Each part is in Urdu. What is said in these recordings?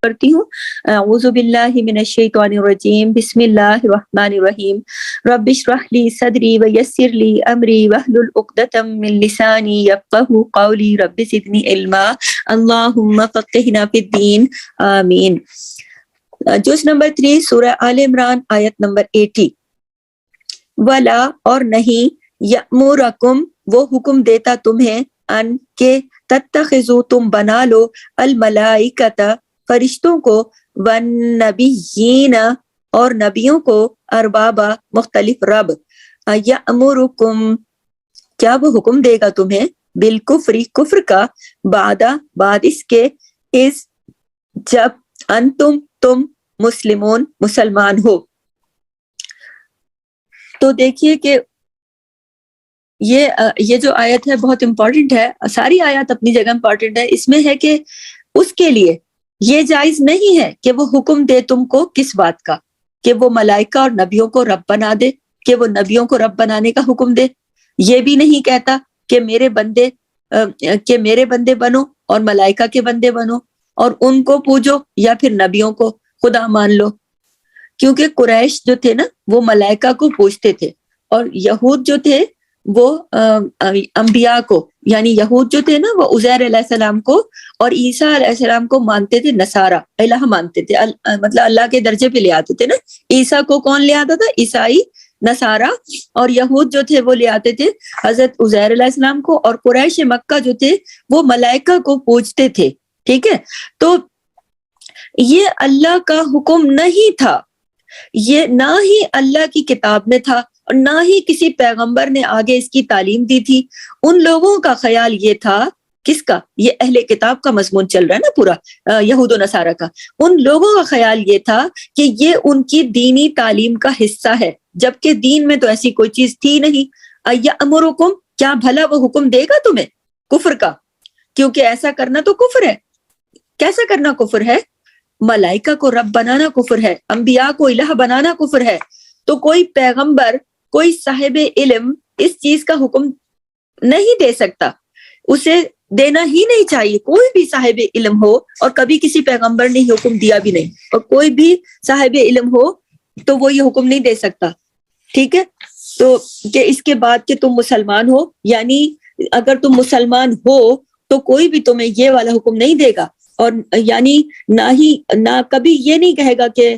کرتی ہوں. اعوذ باللہ من الشیطان الرجیم. بسم اللہ الرحمن الرحیم. رب اشرح لی صدری ویسر لی امری واحلل عقدۃ من لسانی یفقہوا قولی. رب زدنی علما. اللہم فقہنا فی الدین. آمین. جز نمبر 3 سورہ آل عمران آیت نمبر 80. ولا اور نہیں یأمرکم وہ حکم دیتا تمہیں ان کے تتخذوا تم بنا لو الملائکۃ فرشتوں کو والنبیین اور نبیوں کو اربابا مختلف رب. یأمرکم کیا وہ حکم دے گا تمہیں بالکفر کفر کا بعد اس کے اس جب انتم تم مسلمون مسلمان ہو. تو دیکھیے کہ یہ جو آیت ہے بہت امپورٹنٹ ہے. ساری آیات اپنی جگہ امپورٹنٹ ہے. اس میں ہے کہ اس کے لیے یہ جائز نہیں ہے کہ وہ حکم دے تم کو کس بات کا کہ وہ ملائکہ اور نبیوں کو رب بنا دے, کہ وہ نبیوں کو رب بنانے کا حکم دے. یہ بھی نہیں کہتا کہ میرے بندے بنو اور ملائکہ کے بندے بنو اور ان کو پوجو یا پھر نبیوں کو خدا مان لو. کیونکہ قریش جو تھے نا وہ ملائکہ کو پوجتے تھے اور یہود جو تھے وہ انبیاء کو, یعنی یہود جو تھے نا وہ عزیر علیہ السلام کو اور عیسیٰ علیہ السلام کو مانتے تھے, نصارہ الہ مانتے تھے, مطلب اللہ کے درجے پہ لے آتے تھے نا. عیسیٰ کو کون لے آتا تھا؟ عیسائی, نصارہ. اور یہود جو تھے وہ لے آتے تھے حضرت عزیر علیہ السلام کو, اور قریش مکہ جو تھے وہ ملائکہ کو پوجتے تھے. ٹھیک ہے, تو یہ اللہ کا حکم نہیں تھا, یہ نہ ہی اللہ کی کتاب میں تھا اور نہ ہی کسی پیغمبر نے آگے اس کی تعلیم دی تھی. ان لوگوں کا خیال یہ تھا, کس کا؟ یہ اہل کتاب کا مضمون چل رہا ہے نا پورا, یہود و نصارہ کا. ان لوگوں کا خیال یہ تھا کہ یہ ان کی دینی تعلیم کا حصہ ہے, جبکہ دین میں تو ایسی کوئی چیز تھی نہیں. یأمرکم کیا بھلا وہ حکم دے گا تمہیں کفر کا؟ کیونکہ ایسا کرنا تو کفر ہے. کیسا کرنا کفر ہے؟ ملائکہ کو رب بنانا کفر ہے, انبیاء کو الہ بنانا کفر ہے. تو کوئی پیغمبر, کوئی صاحب علم اس چیز کا حکم نہیں دے سکتا, اسے دینا ہی نہیں چاہیے. کوئی بھی صاحب علم ہو, اور کبھی کسی پیغمبر نے حکم دیا بھی نہیں, اور کوئی بھی صاحب علم ہو تو وہ یہ حکم نہیں دے سکتا. ٹھیک ہے, تو کہ اس کے بعد کہ تم مسلمان ہو, یعنی اگر تم مسلمان ہو تو کوئی بھی تمہیں یہ والا حکم نہیں دے گا. اور یعنی نہ کبھی یہ نہیں کہے گا کہ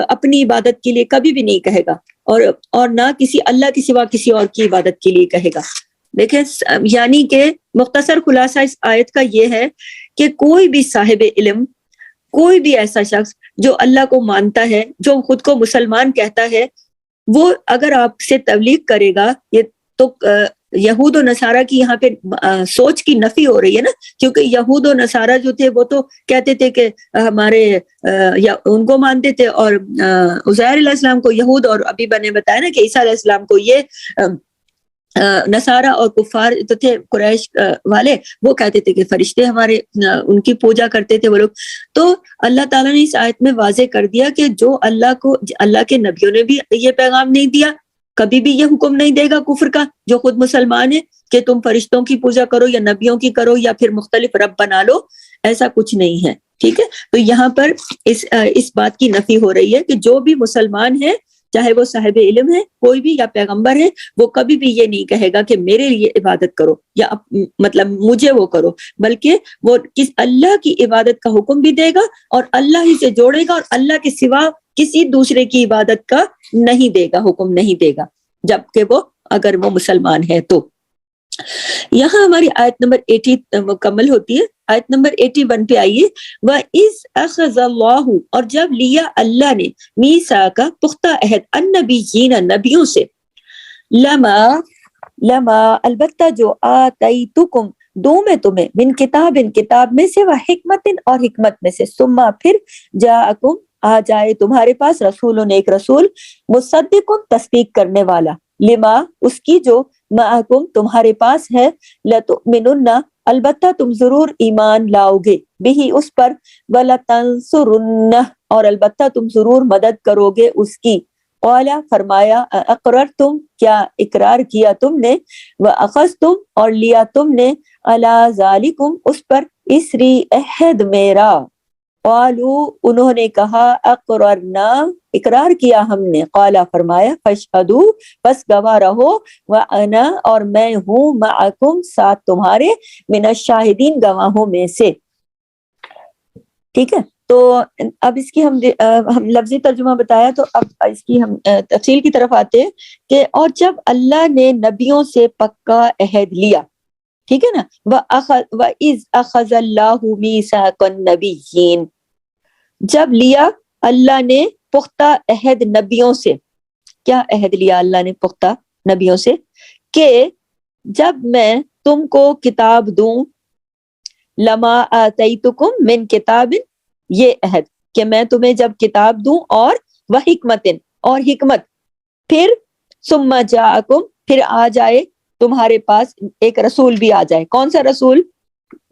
اپنی عبادت کے لیے, کبھی بھی نہیں کہے گا, اور نہ کسی اللہ کے سوا کسی اور کی عبادت کے لیے کہے گا. دیکھیں, یعنی کہ مختصر خلاصہ اس آیت کا یہ ہے کہ کوئی بھی صاحب علم, کوئی بھی ایسا شخص جو اللہ کو مانتا ہے, جو خود کو مسلمان کہتا ہے, وہ اگر آپ سے تبلیغ کرے گا, یہ تو یہود و نصارہ کی یہاں پہ سوچ کی نفی ہو رہی ہے نا. کیونکہ یہود و نصارہ جو تھے وہ تو کہتے تھے کہ ہمارے ان کو مانتے تھے, اور عزیر علیہ السلام کو یہود, اور ابھی میں نے بتایا نا کہ عیسیٰ علیہ السلام کو یہ نصارہ اور کفار تو تھے قریش والے, وہ کہتے تھے کہ فرشتے ہمارے, ان کی پوجا کرتے تھے وہ لوگ. تو اللہ تعالیٰ نے اس آیت میں واضح کر دیا کہ جو اللہ کے نبیوں نے بھی یہ پیغام نہیں دیا, کبھی بھی یہ حکم نہیں دے گا کفر کا, جو خود مسلمان ہے, کہ تم فرشتوں کی پوجا کرو یا نبیوں کی کرو یا پھر مختلف رب بنا لو. ایسا کچھ نہیں ہے. ٹھیک ہے, تو یہاں پر اس بات کی نفی ہو رہی ہے کہ جو بھی مسلمان ہے, چاہے وہ صاحب علم ہے کوئی بھی یا پیغمبر ہے, وہ کبھی بھی یہ نہیں کہے گا کہ میرے لیے عبادت کرو یا مطلب مجھے وہ کرو, بلکہ وہ اللہ کی عبادت کا حکم بھی دے گا اور اللہ ہی سے جوڑے گا, اور اللہ کے سوا کسی دوسرے کی عبادت کا نہیں دے گا, حکم نہیں دے گا, جبکہ وہ اگر وہ مسلمان ہے تو. یہاں ہماری آیت نمبر 80 مکمل ہوتی ہے. آیت نمبر 81 پہ آئیے. وَإِذْ أَخَذَ اللَّهُ اور جب لیا اللہ نے میثاق پختہ عہد النبیین نبیوں سے, لما البتہ جو آتیتکم دو میں تمہیں من کتاب کتاب میں سے, وحکمت اور حکمت میں سے, ثم پھر جاءکم آ جائے تمہارے پاس رسول ایک رسول, مصدق تصدیق کرنے والا, لما اس کی جو معکم تمہارے پاس ہے, لتؤمنن البتہ تم ضرور ایمان لاؤ گے, بھی اس پر, ولتنصرن اور البتہ تم ضرور مدد کرو گے اس کی. قال فرمایا, اقررتم کیا اقرار کیا تم نے, واخذتم اور لیا تم نے, علی ذالکم اس پر, اسری عہد میرا, قالوا انہوں نے کہا اقررنا اقرار کیا ہم نے، قالا فرمایا فاشہدوا بس گواہ رہو، وانا اور میں ہوں معکم ساتھ تمہارے، من الشاہدین گواہوں میں سے. ٹھیک ہے، تو اب اس کی ہم لفظی ترجمہ بتایا، تو اب اس کی ہم تفصیل کی طرف آتے ہیں کہ اور جب اللہ نے نبیوں سے پکا عہد لیا، ٹھیک ہے نا، وَإِذْ أَخَذَ اللَّهُ مِيثَاقَ النَّبِيِّينَ، جب لیا اللہ نے پختہ عہد نبیوں سے. کیا عہد لیا اللہ نے پختہ نبیوں سے؟ کہ جب میں تم کو کتاب دوں، لما آتیتکم من کتاب، یہ عہد کہ میں تمہیں جب کتاب دوں، اور وہ حکمت اور حکمت، پھر ثم جاءکم پھر آ جائے تمہارے پاس ایک رسول بھی آ جائے. کون سا رسول؟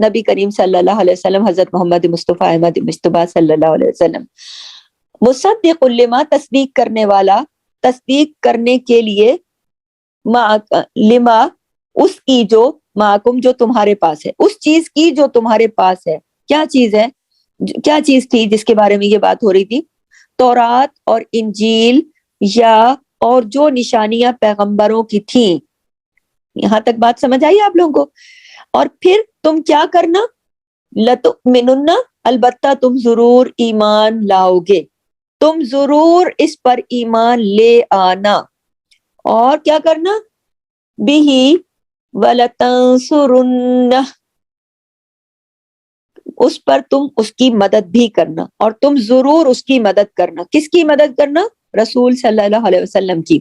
نبی کریم صلی اللہ علیہ وسلم، حضرت محمد مصطفیٰ احمد مصطفیٰ صلی اللہ علیہ وسلم. مصدق لما تصدیق کرنے والا، تصدیق کرنے کے لیے، لما اس کی جو، معکم جو تمہارے پاس ہے، اس چیز کی جو تمہارے پاس ہے. کیا چیز ہے؟ کیا چیز تھی جس کے بارے میں یہ بات ہو رہی تھی؟ تورات اور انجیل، یا اور جو نشانیاں پیغمبروں کی تھیں. یہاں تک بات سمجھ آئی آپ لوگوں کو؟ اور پھر تم کیا کرنا؟ لتؤمنن، البتہ تم ضرور ایمان لاؤ گے، تم ضرور اس پر ایمان لے آنا. اور کیا کرنا؟ بِہِ وَلَتَنْصُرُنَّ، اس پر تم اس کی مدد بھی کرنا، اور تم ضرور اس کی مدد کرنا. کس کی مدد کرنا؟ رسول صلی اللہ علیہ وسلم کی.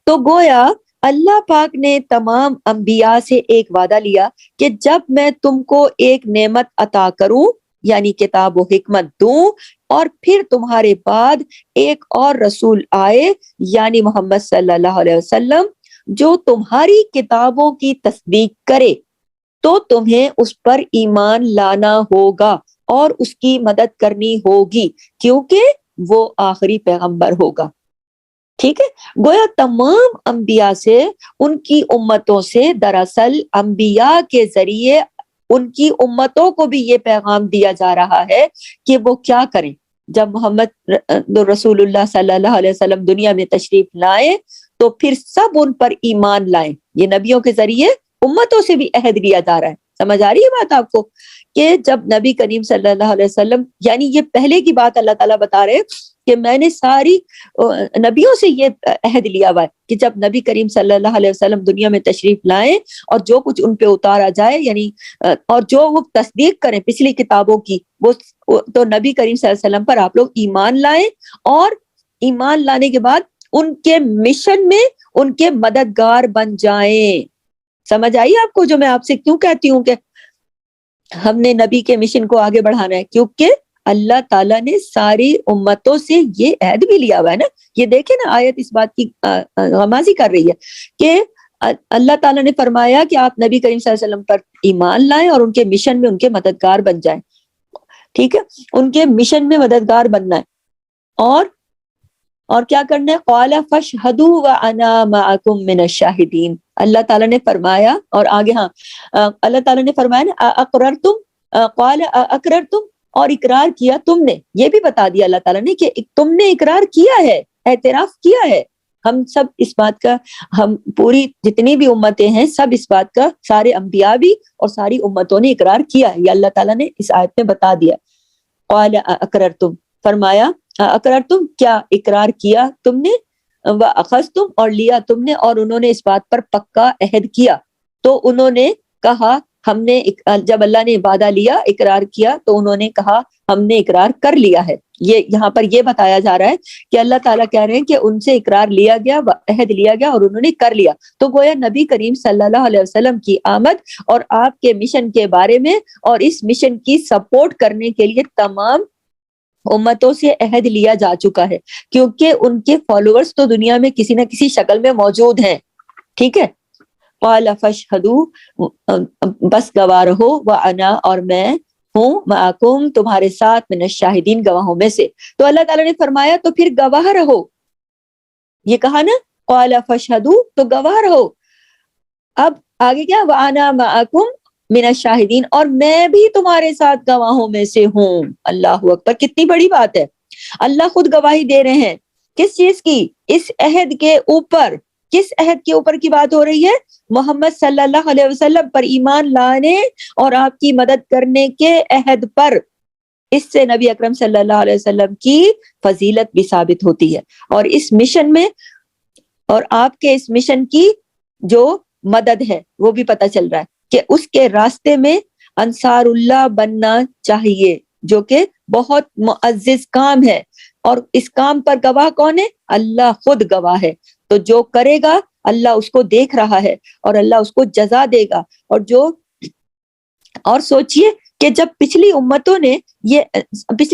تو گویا اللہ پاک نے تمام انبیاء سے ایک وعدہ لیا کہ جب میں تم کو ایک نعمت عطا کروں، یعنی کتاب و حکمت دوں، اور پھر تمہارے بعد ایک اور رسول آئے، یعنی محمد صلی اللہ علیہ وسلم، جو تمہاری کتابوں کی تصدیق کرے، تو تمہیں اس پر ایمان لانا ہوگا اور اس کی مدد کرنی ہوگی، کیونکہ وہ آخری پیغمبر ہوگا. ٹھیک ہے، گویا تمام انبیاء سے، ان کی امتوں سے، دراصل انبیاء کے ذریعے ان کی امتوں کو بھی یہ پیغام دیا جا رہا ہے کہ وہ کیا کریں. جب محمد رسول اللہ صلی اللہ علیہ وسلم دنیا میں تشریف لائیں تو پھر سب ان پر ایمان لائیں. یہ نبیوں کے ذریعے امتوں سے بھی عہد لیا جا رہا ہے. سمجھ آ رہی ہے بات آپ کو؟ کہ جب نبی کریم صلی اللہ علیہ وسلم، یعنی یہ پہلے کی بات اللہ تعالیٰ بتا رہے کہ میں نے ساری نبیوں سے یہ عہد لیا ہوا ہے کہ جب نبی کریم صلی اللہ علیہ وسلم دنیا میں تشریف لائیں اور جو کچھ ان پہ اتارا جائے، یعنی اور جو وہ تصدیق کریں پچھلی کتابوں کی، وہ تو نبی کریم صلی اللہ علیہ وسلم پر آپ لوگ ایمان لائیں، اور ایمان لانے کے بعد ان کے مشن میں ان کے مددگار بن جائیں. سمجھ آئی آپ کو جو میں آپ سے کیوں کہتی ہوں کہ ہم نے نبی کے مشن کو آگے بڑھانا ہے؟ کیونکہ اللہ تعالیٰ نے ساری امتوں سے یہ عہد بھی لیا ہوا ہے نا. یہ دیکھیں نا، آیت اس بات کی غمازی کر رہی ہے کہ اللہ تعالیٰ نے فرمایا کہ آپ نبی کریم صلی اللہ علیہ وسلم پر ایمان لائیں اور ان کے مشن میں ان کے مددگار بن جائیں. ٹھیک ہے، ان کے مشن میں مددگار بننا ہے. اور کیا کرنا ہے؟ قال فاشهدوا وانا معكم من الشاہدین. اللہ تعالیٰ نے فرمایا، اور آگے اللہ تعالیٰ نے فرمایا نا اقررتم، قال اقررتم، اور اقرار کیا تم نے. یہ بھی بتا دیا اللہ تعالیٰ نے کہ تم نے اقرار کیا ہے، اعتراف کیا ہے. ہم سب اس بات کا، ہم پوری جتنی بھی امتیں ہیں سب اس بات کا، سارے انبیاء بھی اور ساری امتوں نے اقرار کیا ہے. یہ اللہ تعالیٰ نے اس آیت میں بتا دیا. قال اقررتم، فرمایا اقررتم، کیا اقرار کیا تم نے، واخذتم، اور لیا تم نے، اور انہوں نے اس بات پر پکا عہد کیا. تو انہوں نے کہا ہم نے، جب اللہ نے وعدہ لیا، اقرار کیا، تو انہوں نے کہا ہم نے اقرار کر لیا ہے. یہ یہاں پر یہ بتایا جا رہا ہے کہ اللہ تعالیٰ کہہ رہے ہیں کہ ان سے اقرار لیا گیا، عہد لیا گیا، اور انہوں نے کر لیا. تو گویا نبی کریم صلی اللہ علیہ وسلم کی آمد اور آپ کے مشن کے بارے میں اور اس مشن کی سپورٹ کرنے کے لیے تمام امتوں سے عہد لیا جا چکا ہے، کیونکہ ان کے فالوورز تو دنیا میں کسی نہ کسی شکل میں موجود ہیں. ٹھیک ہے، قال فاشهدوا، بس گواہ رہو، وانا، اور میں ہوں، معکم، تمہارے ساتھ، من الشاہدین، گواہوں میں سے. تو اللہ تعالیٰ نے فرمایا تو پھر گواہ رہو. یہ کہا نا قال فاشهدوا، تو گواہ رہو. اب آگے کیا؟ وانا معکم، من الشاہدین، اور میں بھی تمہارے ساتھ گواہوں میں سے ہوں. اللہ اکبر، کتنی بڑی بات ہے. اللہ خود گواہی دے رہے ہیں. کس چیز کی؟ اس عہد کے اوپر. کس عہد کے اوپر کی بات ہو رہی ہے؟ محمد صلی اللہ علیہ وسلم پر ایمان لانے اور آپ کی مدد کرنے کے عہد پر. اس سے نبی اکرم صلی اللہ علیہ وسلم کی فضیلت بھی ثابت ہوتی ہے، اور اس مشن میں اور آپ کے اس مشن کی جو مدد ہے وہ بھی پتہ چل رہا ہے کہ اس کے راستے میں انصار اللہ بننا چاہیے، جو کہ بہت معزز کام ہے. اور اس کام پر گواہ کون ہے؟ اللہ خود گواہ ہے. تو جو کرے گا اللہ اس کو دیکھ رہا ہے اور اللہ اس کو جزا دے گا. اور سوچئے کہ جب پچھلی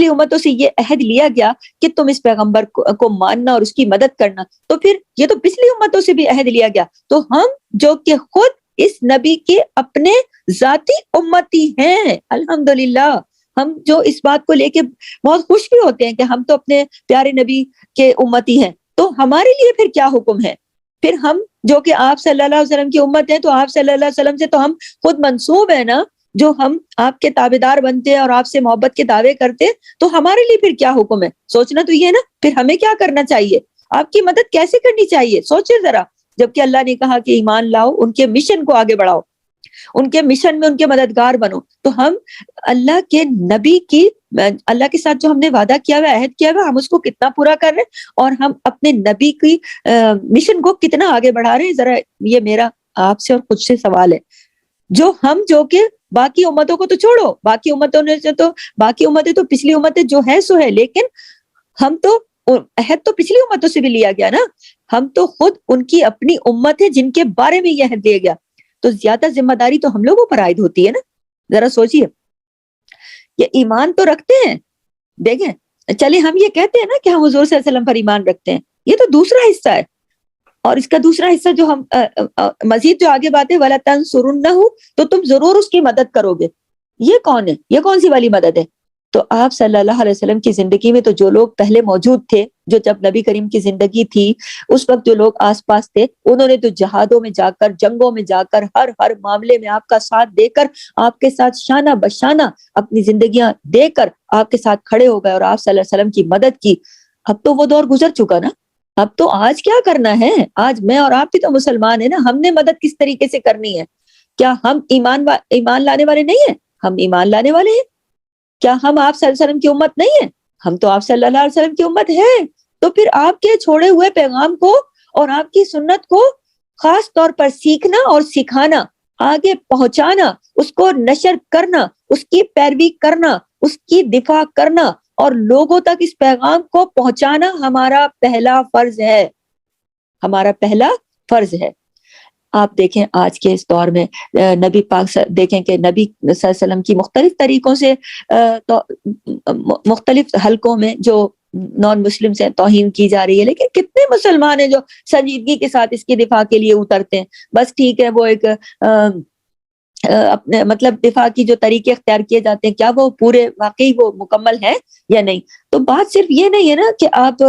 امتوں سے یہ عہد لیا گیا کہ تم اس پیغمبر کو ماننا اور اس کی مدد کرنا، تو پھر یہ تو پچھلی امتوں سے بھی عہد لیا گیا. تو ہم جو کہ خود اس نبی کے اپنے ذاتی امتی ہیں، الحمدللہ، ہم جو اس بات کو لے کے بہت خوش بھی ہوتے ہیں کہ ہم تو اپنے پیارے نبی کے امتی ہیں. تو ہمارے لیے پھر کیا حکم ہے؟ پھر ہم جو کہ آپ صلی اللہ علیہ وسلم کی امت ہیں، تو آپ صلی اللہ علیہ وسلم سے تو ہم خود منسوب ہیں نا. جو ہم آپ کے تابعدار بنتے ہیں اور آپ سے محبت کے دعوے کرتے ہیں، تو ہمارے لیے پھر کیا حکم ہے؟ سوچنا تو یہ نا، پھر ہمیں کیا کرنا چاہیے، آپ کی مدد کیسے کرنی چاہیے، سوچیں ذرا. جبکہ اللہ نے کہا کہ ایمان لاؤ، ان کے مشن کو آگے بڑھاؤ، ان کے مشن میں ان کے مددگار بنو. تو ہم اللہ کے نبی کی، اللہ کے ساتھ جو ہم نے وعدہ کیا ہوا، عہد کیا ہوا، ہم اس کو کتنا پورا کر رہے ہیں، اور ہم اپنے نبی کی مشن کو کتنا آگے بڑھا رہے ہیں. ذرا یہ میرا آپ سے اور خود سے سوال ہے. جو کہ باقی امتوں کو تو چھوڑو، باقی امتیں تو پچھلی امتیں جو ہے سو ہے، لیکن ہم تو عہد تو پچھلی امتوں سے بھی لیا گیا نا. ہم تو خود ان کی اپنی امت ہے جن کے بارے میں یہ عہد دیا گیا. تو زیادہ ذمہ داری تو ہم لوگوں پر عائد ہوتی ہے نا. ذرا سوچئے، یہ ایمان تو رکھتے ہیں. دیکھیں، چلے ہم یہ کہتے ہیں نا کہ ہم حضور صلی اللہ علیہ وسلم پر ایمان رکھتے ہیں، یہ تو دوسرا حصہ ہے. اور اس کا دوسرا حصہ جو ہم مزید جو آگے بات ہے، وَلَا تَنْصُرُنَّهُ، تو تم ضرور اس کی مدد کرو گے. یہ کون ہے؟ یہ کون سی والی مدد ہے؟ تو آپ صلی اللہ علیہ وسلم کی زندگی میں تو جو لوگ پہلے موجود تھے، جو جب نبی کریم کی زندگی تھی اس وقت جو لوگ آس پاس تھے، انہوں نے تو جہادوں میں جا کر، جنگوں میں جا کر، ہر معاملے میں آپ کا ساتھ دے کر، آپ کے ساتھ شانہ بشانہ اپنی زندگیاں دے کر آپ کے ساتھ کھڑے ہو گئے اور آپ صلی اللہ علیہ وسلم کی مدد کی. اب تو وہ دور گزر چکا نا. اب تو آج کیا کرنا ہے؟ آج میں اور آپ بھی تو مسلمان ہیں نا. ہم نے مدد کس طریقے سے کرنی ہے؟ کیا ہم ایمان لانے والے نہیں ہیں؟ ہم ایمان لانے والے ہیں. کیا ہم آپ صلی اللہ علیہ وسلم کی امت نہیں ہیں؟ ہم تو آپ صلی اللہ علیہ وسلم کی امت ہے. تو پھر آپ کے چھوڑے ہوئے پیغام کو اور آپ کی سنت کو خاص طور پر سیکھنا اور سکھانا، آگے پہنچانا، اس کو نشر کرنا، اس کی پیروی کرنا، اس کی دفاع کرنا اور لوگوں تک اس پیغام کو پہنچانا ہمارا پہلا فرض ہے. ہمارا پہلا فرض ہے. آپ دیکھیں آج کے اس دور میں نبی پاک دیکھیں کہ نبی صلی اللہ علیہ وسلم کی مختلف طریقوں سے مختلف حلقوں میں جو نان مسلم سے توہین کی جا رہی ہے، لیکن کتنے مسلمان ہیں جو سنجیدگی کے ساتھ اس کی دفاع کے لیے اترتے ہیں. بس ٹھیک ہے، وہ ایک اپنے مطلب دفاع کی جو طریقے اختیار کیے جاتے ہیں، کیا وہ پورے واقعی وہ مکمل ہے یا نہیں. تو بات صرف یہ نہیں ہے نا کہ آپ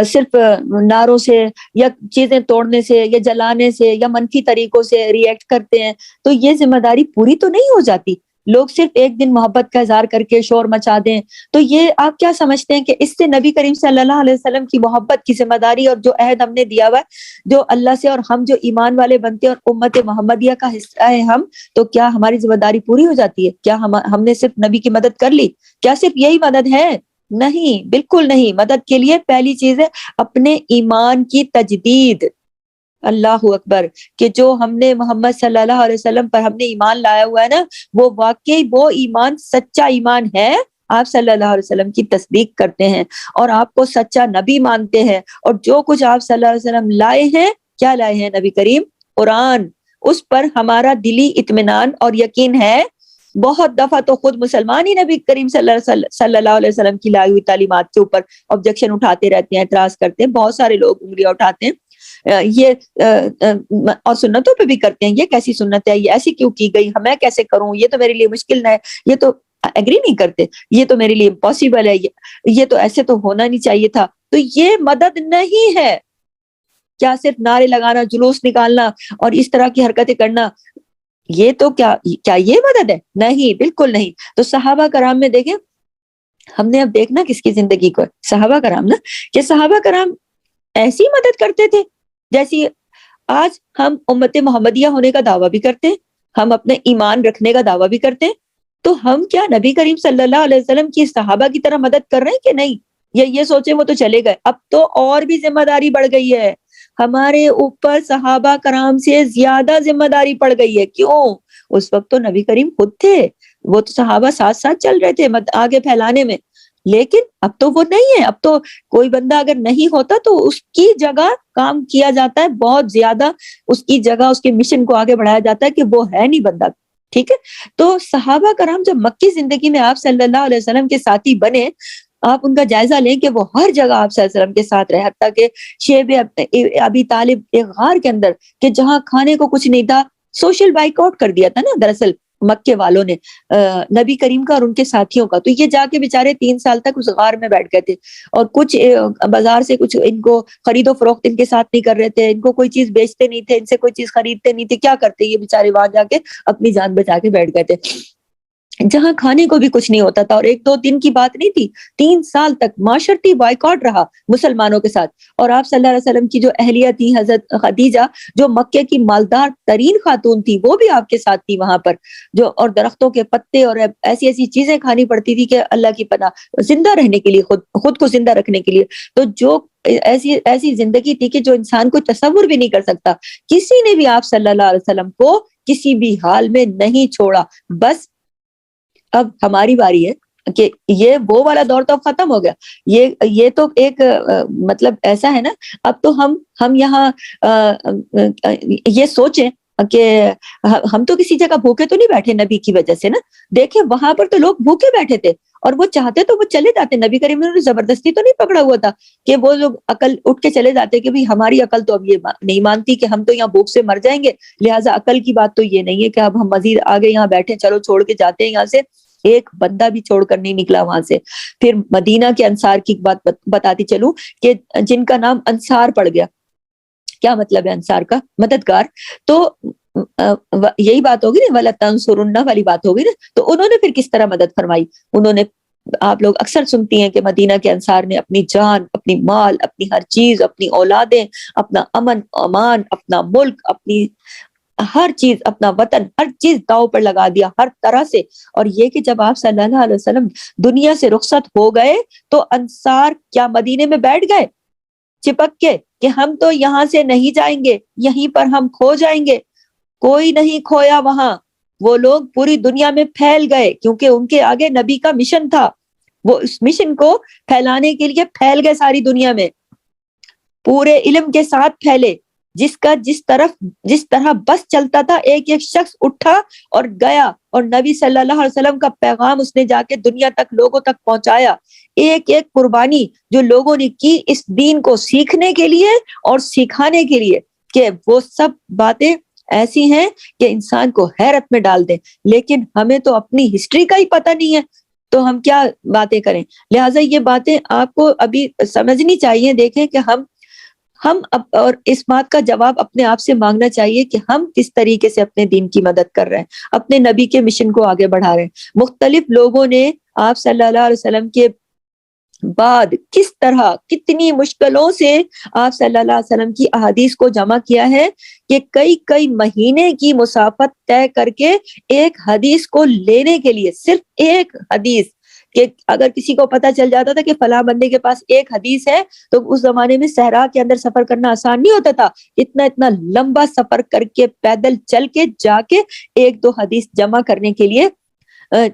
صرف نعروں سے یا چیزیں توڑنے سے یا جلانے سے یا منفی طریقوں سے ری ایکٹ کرتے ہیں تو یہ ذمہ داری پوری تو نہیں ہو جاتی. لوگ صرف ایک دن محبت کا اظہار کر کے شور مچا دیں تو یہ آپ کیا سمجھتے ہیں کہ اس سے نبی کریم صلی اللہ علیہ وسلم کی محبت کی ذمہ داری اور جو عہد ہم نے دیا ہوا ہے جو اللہ سے، اور ہم جو ایمان والے بنتے ہیں اور امت محمدیہ کا حصہ ہے ہم، تو کیا ہماری ذمہ داری پوری ہو جاتی ہے؟ کیا ہم نے صرف نبی کی مدد کر لی؟ کیا صرف یہی مدد ہے؟ نہیں، بالکل نہیں. مدد کے لیے پہلی چیز ہے اپنے ایمان کی تجدید. اللہ اکبر، کہ جو ہم نے محمد صلی اللہ علیہ وسلم پر ہم نے ایمان لایا ہوا ہے نا، وہ واقعی وہ ایمان سچا ایمان ہے. آپ صلی اللہ علیہ وسلم کی تصدیق کرتے ہیں اور آپ کو سچا نبی مانتے ہیں، اور جو کچھ آپ صلی اللہ علیہ وسلم لائے ہیں، کیا لائے ہیں نبی کریم؟ قرآن. اس پر ہمارا دلی اطمینان اور یقین ہے. بہت دفعہ تو خود مسلمان ہی نبی کریم صلی اللہ علیہ وسلم کی لائی ہوئی تعلیمات کے اوپر آبجیکشن اٹھاتے رہتے ہیں، اعتراض کرتے ہیں. بہت سارے لوگ انگلیاں اٹھاتے ہیں یہ اور سنتوں پہ بھی کرتے ہیں، یہ کیسی سنت ہے، یہ ایسی کیوں کی گئی، میں کیسے کروں، یہ تو میرے لیے مشکل ہے، یہ تو ایگری نہیں کرتے، یہ تو میرے لیے امپاسبل ہے، یہ تو ایسے تو ہونا نہیں چاہیے تھا. تو یہ مدد نہیں ہے. کیا صرف نعرے لگانا، جلوس نکالنا اور اس طرح کی حرکتیں کرنا یہ تو کیا یہ مدد ہے؟ نہیں، بالکل نہیں. تو صحابہ کرام میں دیکھیں، ہم نے اب دیکھنا کس کی زندگی کو، صحابہ کرام نا، کہ صحابہ کرام ایسی مدد کرتے تھے جیسی آج ہم امت محمدیہ ہونے کا دعویٰ بھی کرتے ہیں، ہم اپنے ایمان رکھنے کا دعویٰ بھی کرتے ہیں. تو ہم کیا نبی کریم صلی اللہ علیہ وسلم کی صحابہ کی طرح مدد کر رہے ہیں کہ نہیں؟ یہ سوچیں وہ تو چلے گئے، اب تو اور بھی ذمہ داری بڑھ گئی ہے ہمارے اوپر، صحابہ کرام سے زیادہ ذمہ داری پڑ گئی ہے. کیوں؟ اس وقت تو نبی کریم خود تھے، وہ تو صحابہ ساتھ ساتھ چل رہے تھے آگے پھیلانے میں، لیکن اب تو وہ نہیں ہے. اب تو کوئی بندہ اگر نہیں ہوتا تو اس کی جگہ کام کیا جاتا ہے بہت زیادہ، اس کی جگہ اس کے مشن کو آگے بڑھایا جاتا ہے کہ وہ ہے نہیں بندہ. ٹھیک ہے. تو صحابہ کرام جب مکی زندگی میں آپ صلی اللہ علیہ وسلم کے ساتھی بنے، آپ ان کا جائزہ لیں کہ وہ ہر جگہ آپ صلی اللہ علیہ وسلم کے ساتھ رہے، حتیٰ کہ شیب ابی طالب ایک غار کے اندر، کہ جہاں کھانے کو کچھ نہیں تھا، سوشل بائک آؤٹ کر دیا تھا نا دراصل مکے والوں نے نبی کریم کا اور ان کے ساتھیوں کا. تو یہ جا کے بےچارے 3 سال تک اس غار میں بیٹھ گئے تھے، اور کچھ بازار سے کچھ ان کو خرید و فروخت ان کے ساتھ نہیں کر رہے تھے، ان کو کوئی چیز بیچتے نہیں تھے، ان سے کوئی چیز خریدتے نہیں تھے. کیا کرتے یہ بےچارے؟ وہاں جا کے اپنی جان بچا کے بیٹھ گئے تھے جہاں کھانے کو بھی کچھ نہیں ہوتا تھا. اور 1-2 دن کی بات نہیں تھی، 3 سال تک معاشرتی بائیکاٹ رہا مسلمانوں کے ساتھ. اور آپ صلی اللہ علیہ وسلم کی جو اہلیہ تھی حضرت خدیجہ، جو مکے کی مالدار ترین خاتون تھی، وہ بھی آپ کے ساتھ تھی وہاں پر، جو اور درختوں کے پتے اور ایسی ایسی چیزیں کھانی پڑتی تھی کہ اللہ کی پناہ، زندہ رہنے کے لیے، خود کو زندہ رکھنے کے لیے. تو جو ایسی زندگی تھی کہ جو انسان کو تصور بھی نہیں کر سکتا. کسی نے بھی آپ صلی اللہ علیہ وسلم کو کسی بھی حال میں نہیں چھوڑا. بس اب ہماری باری ہے کہ یہ وہ والا دور تو اب ختم ہو گیا. یہ تو ایک مطلب ایسا ہے نا، اب تو ہم یہاں یہ سوچیں کہ ہم تو کسی جگہ بھوکے تو نہیں بیٹھے نبی کی وجہ سے نا. دیکھیں وہاں پر تو لوگ بھوکے بیٹھے تھے، اور وہ چاہتے تو وہ چلے جاتے. نبی کریم نے زبردستی تو نہیں پکڑا ہوا تھا کہ وہ لوگ عقل اٹھ کے چلے جاتے کہ ہماری عقل تو اب یہ نہیں مانتی کہ ہم تو یہاں بھوک سے مر جائیں گے، لہٰذا عقل کی بات تو یہ نہیں ہے کہ اب ہم مزید آگے یہاں بیٹھے، چلو چھوڑ کے جاتے ہیں یہاں سے. ایک بندہ بھی چھوڑ کر نہیں نکلا وہاں سے. پھر مدینہ کے انصار کی بات بتاتی چلوں کہ جن کا نام انصار پڑ گیا. کیا مطلب ہے انصار کا؟ مددگار. تو یہی بات ہوگی نا، وَلَتَنْصُرُنَّ والی بات ہوگی نا. تو انہوں نے پھر کس طرح مدد فرمائی؟ انہوں نے، آپ لوگ اکثر سنتی ہیں کہ مدینہ کے انصار نے اپنی جان، اپنی مال، اپنی ہر چیز، اپنی اولادیں، اپنا امن امان، اپنا ملک، اپنی ہر چیز، اپنا وطن، ہر چیز داؤ پر لگا دیا ہر طرح سے. اور یہ کہ جب آپ صلی اللہ علیہ وسلم دنیا سے رخصت ہو گئے تو انصار کیا مدینے میں بیٹھ گئے چپک کے کہ ہم تو یہاں سے نہیں جائیں گے، یہیں پر ہم کھو جائیں گے؟ کوئی نہیں کھویا وہاں. وہ لوگ پوری دنیا میں پھیل گئے، کیونکہ ان کے آگے نبی کا مشن تھا. وہ اس مشن کو پھیلانے کے لیے پھیل گئے ساری دنیا میں، پورے علم کے ساتھ پھیلے. جس طرح بس چلتا تھا، ایک ایک شخص اٹھا اور گیا، اور نبی صلی اللہ علیہ وسلم کا پیغام اس نے جا کے دنیا تک، لوگوں تک پہنچایا. ایک ایک قربانی جو لوگوں نے کی اس دین کو سیکھنے کے لیے اور سکھانے کے لیے، کہ وہ سب باتیں ایسی ہیں کہ انسان کو حیرت میں ڈال دیں. لیکن ہمیں تو اپنی ہسٹری کا ہی پتہ نہیں ہے، تو ہم کیا باتیں کریں؟ لہٰذا یہ باتیں آپ کو ابھی سمجھنی چاہیے. دیکھیں کہ ہم اور اس بات کا جواب اپنے آپ سے مانگنا چاہیے کہ ہم کس طریقے سے اپنے دین کی مدد کر رہے ہیں، اپنے نبی کے مشن کو آگے بڑھا رہے ہیں. مختلف لوگوں نے آپ صلی اللہ علیہ وسلم کے بعد کس طرح، کتنی مشکلوں سے آپ صلی اللہ علیہ وسلم کی احادیث کو جمع کیا ہے، کہ کئی مہینے کی مسافت طے کر کے ایک حدیث کو لینے کے لیے، صرف ایک حدیث، کہ اگر کسی کو پتہ چل جاتا تھا کہ فلاں بندے کے پاس ایک حدیث ہے، تو اس زمانے میں صحرا کے اندر سفر کرنا آسان نہیں ہوتا تھا. اتنا لمبا سفر کر کے، پیدل چل کے جا کے 1-2 حدیث جمع کرنے کے لیے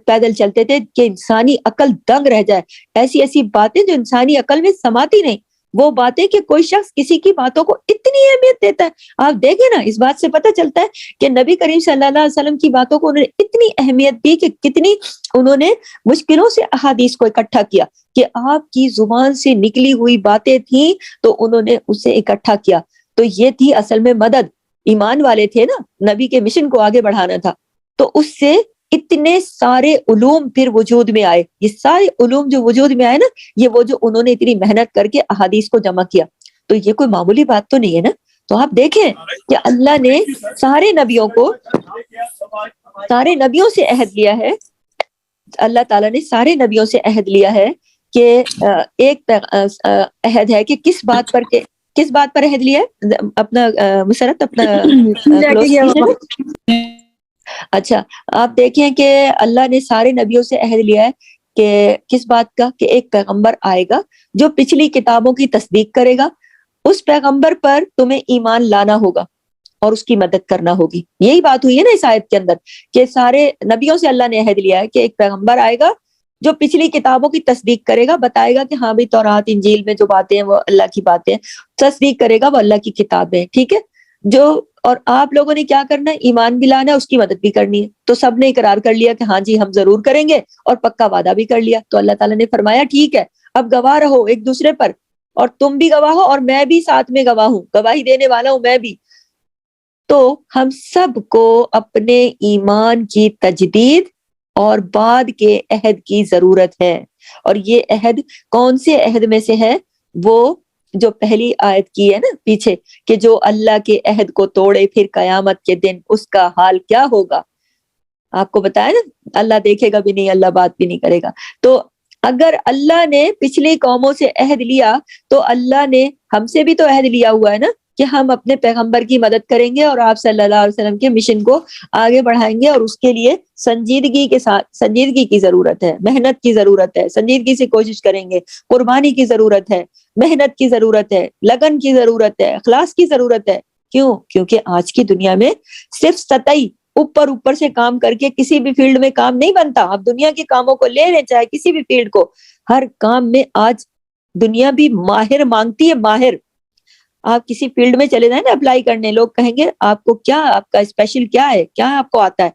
پیدل چلتے تھے کہ انسانی عقل دنگ رہ جائے. ایسی باتیں جو انسانی عقل میں سماتی نہیں، وہ باتیں کہ کوئی شخص کسی کی باتوں کو اتنی اہمیت دیتا ہے. آپ دیکھیں نا، اس بات سے پتہ چلتا ہے کہ نبی کریم صلی اللہ علیہ وسلم کی باتوں کو انہوں نے اتنی اہمیت دی کہ کتنی انہوں نے مشکلوں سے احادیث کو اکٹھا کیا، کہ آپ کی زبان سے نکلی ہوئی باتیں تھیں تو انہوں نے اسے اکٹھا کیا. تو یہ تھی اصل میں مدد. ایمان والے تھے نا، نبی کے مشن کو آگے بڑھانا تھا. تو اس سے اتنے سارے علوم پھر وجود میں آئے. یہ سارے علوم جو وجود میں آئے نا، یہ وہ جو انہوں نے اتنی محنت کر کے احادیث کو جمع کیا. تو یہ کوئی معمولی بات تو نہیں ہے نا. تو آپ دیکھیں کہ اللہ نے سارے نبیوں سے عہد لیا ہے، اللہ تعالیٰ نے سارے نبیوں سے عہد لیا ہے کہ ایک عہد ہے کہ کس بات پر عہد لیا ہے، اپنا مسرت اپنا close کیجئے۔ اچھا، آپ دیکھیں کہ اللہ نے سارے نبیوں سے عہد لیا ہے کہ کس بات کا، کہ ایک پیغمبر آئے گا جو پچھلی کتابوں کی تصدیق کرے گا، اس پیغمبر پر تمہیں ایمان لانا ہوگا اور اس کی مدد کرنا ہوگی۔ یہی بات ہوئی ہے نا اس آیت کے اندر کہ سارے نبیوں سے اللہ نے عہد لیا ہے کہ ایک پیغمبر آئے گا جو پچھلی کتابوں کی تصدیق کرے گا، بتائے گا کہ ہاں بھی تورات انجیل میں جو باتیں ہیں وہ اللہ کی باتیں، تصدیق کرے گا وہ اللہ کی کتابیں، ٹھیک ہے جو، اور آپ لوگوں نے کیا کرنا ہے، ایمان بھی لانا ہے، اس کی مدد بھی کرنی ہے۔ تو سب نے اقرار کر لیا کہ ہاں جی ہم ضرور کریں گے، اور پکا وعدہ بھی کر لیا۔ تو اللہ تعالیٰ نے فرمایا ٹھیک ہے، اب گواہ رہو ایک دوسرے پر، اور تم بھی گواہ ہو اور میں بھی ساتھ میں گواہ ہوں، گواہی دینے والا ہوں میں بھی۔ تو ہم سب کو اپنے ایمان کی تجدید اور بعد کے عہد کی ضرورت ہے، اور یہ عہد کون سے عہد میں سے ہے؟ وہ جو پہلی آیت کی ہے نا پیچھے کہ جو اللہ کے عہد کو توڑے پھر قیامت کے دن اس کا حال کیا ہوگا۔ آپ کو بتایا نا اللہ دیکھے گا بھی نہیں، اللہ بات بھی نہیں کرے گا۔ تو اگر اللہ نے پچھلی قوموں سے عہد لیا تو اللہ نے ہم سے بھی تو عہد لیا ہوا ہے نا کہ ہم اپنے پیغمبر کی مدد کریں گے اور آپ صلی اللہ علیہ وسلم کے مشن کو آگے بڑھائیں گے، اور اس کے لیے سنجیدگی کے ساتھ، سنجیدگی کی ضرورت ہے، محنت کی ضرورت ہے، سنجیدگی سے کوشش کریں گے، قربانی کی ضرورت ہے، محنت کی ضرورت ہے، لگن کی ضرورت ہے، اخلاص کی ضرورت ہے۔ کیوں؟ کیونکہ آج کی دنیا میں صرف سطحی اوپر سے کام کر کے کسی بھی فیلڈ میں کام نہیں بنتا۔ آپ دنیا کے کاموں کو لے لیں، چاہے کسی بھی فیلڈ کو، ہر کام میں آج دنیا بھی ماہر مانگتی ہے، ماہر۔ آپ کسی فیلڈ میں چلے جائیں نا اپلائی کرنے، لوگ کہیں گے آپ کو کیا، آپ کا اسپیشل کیا ہے، کیا آپ کو آتا ہے۔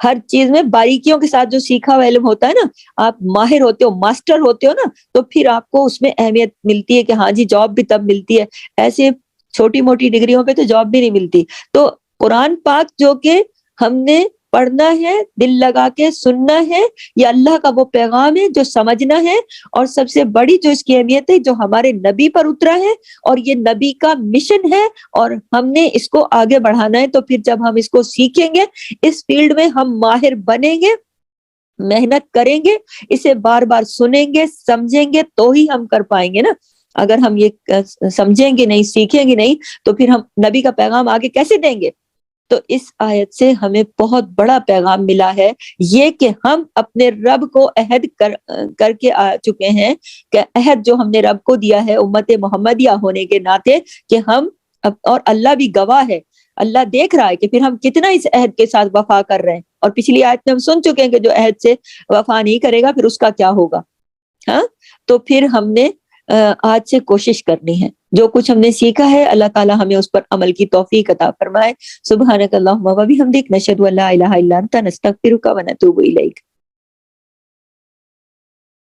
ہر چیز میں باریکیوں کے ساتھ جو سیکھا ہوا علم ہوتا ہے نا، آپ ماہر ہوتے ہو، ماسٹر ہوتے ہو نا، تو پھر آپ کو اس میں اہمیت ملتی ہے کہ ہاں جی جاب بھی تب ملتی ہے، ایسے چھوٹی موٹی ڈگریوں پہ تو جاب بھی نہیں ملتی۔ تو قرآن پاک جو کہ ہم نے پڑھنا ہے، دل لگا کے سننا ہے، یہ اللہ کا وہ پیغام ہے جو سمجھنا ہے، اور سب سے بڑی جو اس کی اہمیت ہے جو ہمارے نبی پر اترا ہے، اور یہ نبی کا مشن ہے، اور ہم نے اس کو آگے بڑھانا ہے۔ تو پھر جب ہم اس کو سیکھیں گے، اس فیلڈ میں ہم ماہر بنیں گے، محنت کریں گے، اسے بار بار سنیں گے، سمجھیں گے، تو ہی ہم کر پائیں گے نا۔ اگر ہم یہ سمجھیں گے نہیں، سیکھیں گے نہیں، تو پھر ہم نبی کا پیغام آگے کیسے دیں گے؟ تو اس آیت سے ہمیں بہت بڑا پیغام ملا ہے، یہ کہ ہم اپنے رب کو عہد کر کے آ چکے ہیں، کہ عہد جو ہم نے رب کو دیا ہے امت محمدیہ ہونے کے ناطے، کہ ہم اور اللہ بھی گواہ ہے، اللہ دیکھ رہا ہے کہ پھر ہم کتنا اس عہد کے ساتھ وفا کر رہے ہیں۔ اور پچھلی آیت میں ہم سن چکے ہیں کہ جو عہد سے وفا نہیں کرے گا پھر اس کا کیا ہوگا۔ ہاں، تو پھر ہم نے آج سے کوشش کرنی ہے، جو کچھ ہم نے سیکھا ہے اللہ تعالیٰ ہمیں اس پر عمل کی توفیق عطا فرمائے۔ سبحانک اللہم و بحمدک، نشہد ان لا الہ الا انت، نستغفرک و نتوب الیک۔